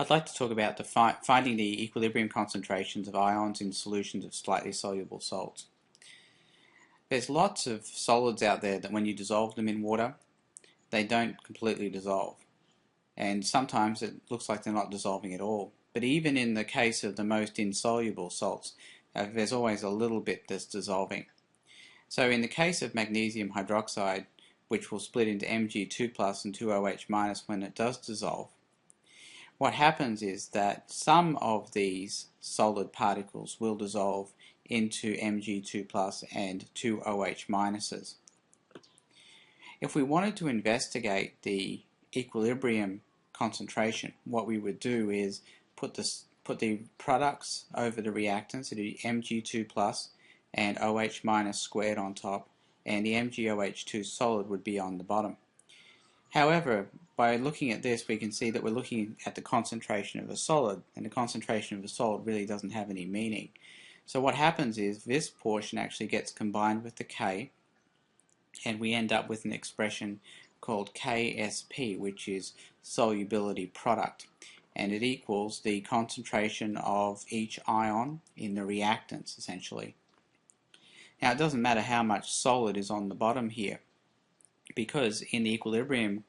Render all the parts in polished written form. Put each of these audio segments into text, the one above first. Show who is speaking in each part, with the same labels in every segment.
Speaker 1: I'd like to talk about finding the equilibrium concentrations of ions in solutions of slightly soluble salts. There's lots of solids out there that when you dissolve them in water, they don't completely dissolve. And sometimes it looks like they're not dissolving at all. But even in the case of the most insoluble salts, there's always a little bit that's dissolving. So in the case of magnesium hydroxide, which will split into Mg2 plus and 2OH minus when it does dissolve, what happens is that some of these solid particles will dissolve into Mg2 plus and 2OH minuses. If we wanted to investigate the equilibrium concentration, what we would do is put the products over the reactants, so the Mg2 plus and OH minus squared on top, and the MgOH2 solid would be on the bottom. However, by looking at this, we can see that we're looking at the concentration of a solid, and the concentration of a solid really doesn't have any meaning. So what happens is this portion actually gets combined with the K, and we end up with an expression called Ksp, which is solubility product, and it equals the concentration of each ion in the reactants, essentially. Now, it doesn't matter how much solid is on the bottom here, because in the equilibrium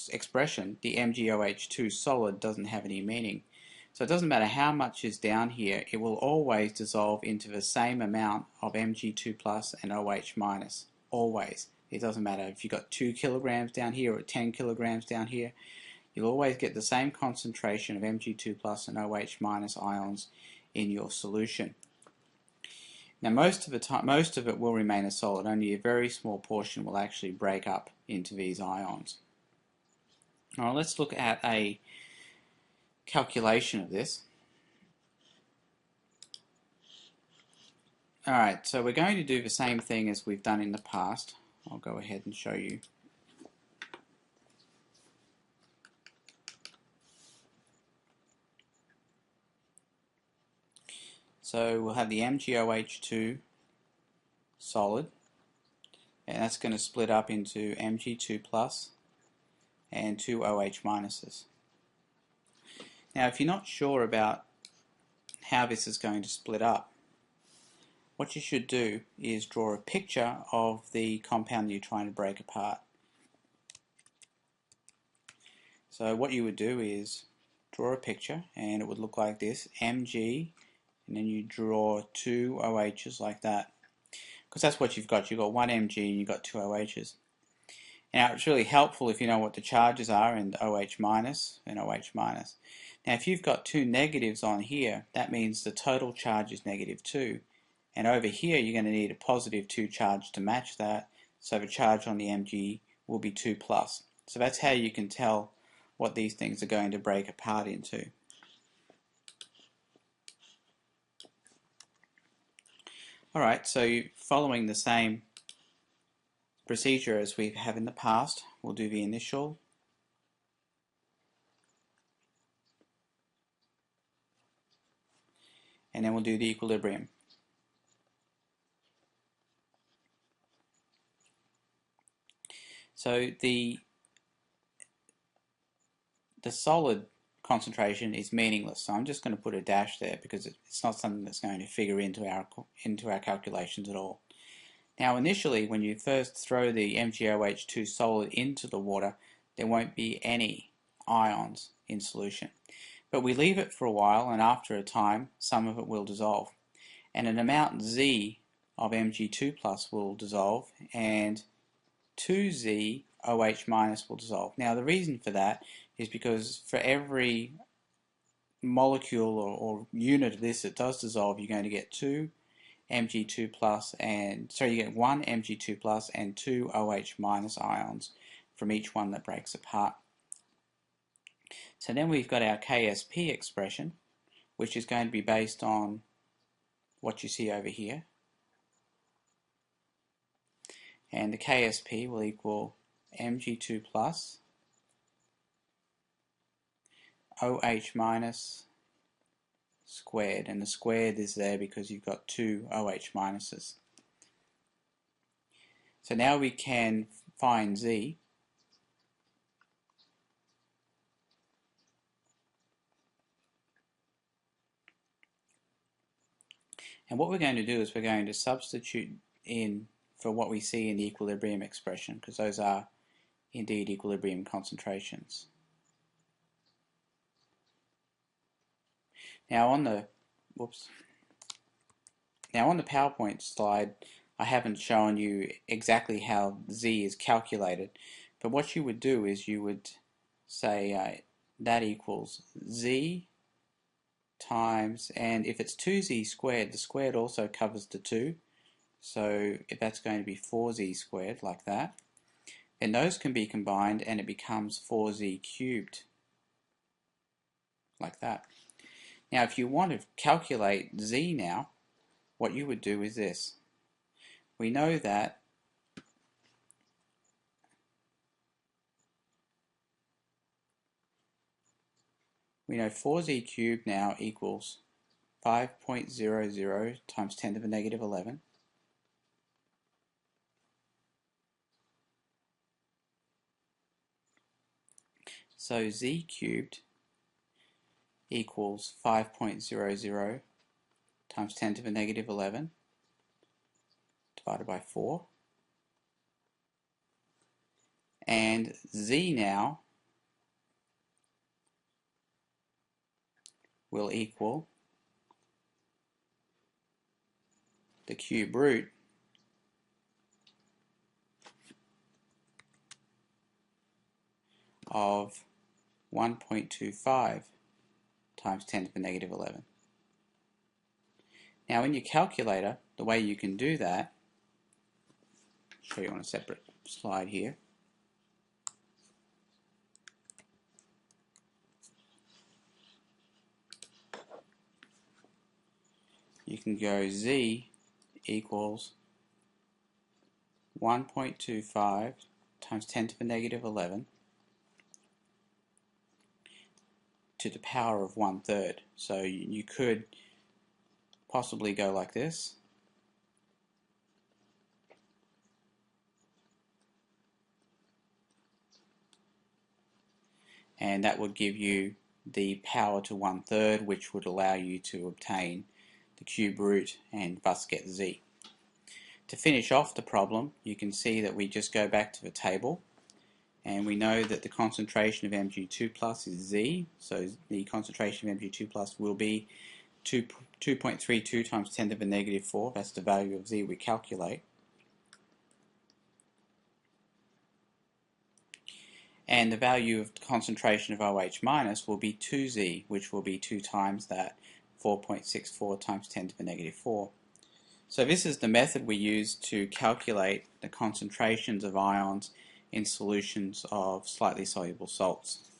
Speaker 1: expression, the MgOH2 solid doesn't have any meaning. So it doesn't matter how much is down here, it will always dissolve into the same amount of Mg2 plus and OH minus. Always. It doesn't matter if you've got 2 kilograms down here or 10 kilograms down here, you'll always get the same concentration of Mg2 plus and OH minus ions in your solution. Now most of it will remain a solid, only a very small portion will actually break up into these ions. Alright, let's look at a calculation of this. Alright, so we're going to do the same thing as we've done in the past. I'll go ahead and show you. So we'll have the MgOH2 solid, and that's going to split up into Mg2 plus and 2 OH minuses. Now if you're not sure about how this is going to split up, what you should do is draw a picture of the compound you're trying to break apart. So what you would do is draw a picture, and it would look like this, Mg, and then you draw 2 OHs like that, because that's what you've got. You've got 1 Mg and you've got 2 OHs. Now it's really helpful if you know what the charges are in the OH minus and OH minus. Now if you've got 2 negatives on here, that means the total charge is -2, and over here you're going to need a positive 2 charge to match that, so the charge on the Mg will be 2 plus. So that's how you can tell what these things are going to break apart into. Alright, so following the same procedure as we have in the past, we'll do the initial, and then we'll do the equilibrium. So the solid concentration is meaningless, so I'm just going to put a dash there because it's not something that's going to figure into our calculations at all. Now initially, when you first throw the MgOH2 solid into the water, there won't be any ions in solution. But we leave it for a while, and after a time some of it will dissolve. And an amount Z of Mg2 plus will dissolve, and 2Z OH minus will dissolve. Now the reason for that is because for every molecule or unit of this that does dissolve, you're going to get 2 Mg2 plus you get 1 Mg2 plus and 2 OH minus ions from each one that breaks apart. So then we've got our Ksp expression, which is going to be based on what you see over here. And the Ksp will equal Mg2 plus OH minus squared, and the squared is there because you've got 2 OH minuses. So now we can find Z, And what we're going to do is we're going to substitute in for what we see in the equilibrium expression, because those are indeed equilibrium concentrations. Now on the PowerPoint slide, I haven't shown you exactly how Z is calculated, but what you would do is you would say that equals Z times, and if it's 2Z squared, the squared also covers the 2, so if that's going to be 4Z squared, like that. And those can be combined and it becomes 4Z cubed, like that. Now if you want to calculate Z now, what you would do is this. We know that we know 4Z cubed now equals 5.00 times 10 to the negative 11. So Z cubed equals 5.00 times 10 to the negative 11 divided by 4. And Z now will equal the cube root of 1.25 times 10 to the negative 11. Now in your calculator, the way you can do that, I'll show you on a separate slide here. You can go Z equals 1.25 times 10 to the negative 11 to the power of 1/3. So you could possibly go like this. And that would give you the power to 1/3, which would allow you to obtain the cube root and thus get Z. To finish off the problem, you can see that we just go back to the table, and we know that the concentration of Mg2 plus is Z, so the concentration of Mg2 plus will be 2.32 times 10 to the negative 4, that's the value of Z we calculate. And the value of concentration of OH minus will be 2Z, which will be 2 times that, 4.64 times 10 to the negative 4. So this is the method we use to calculate the concentrations of ions in solutions of slightly soluble salts.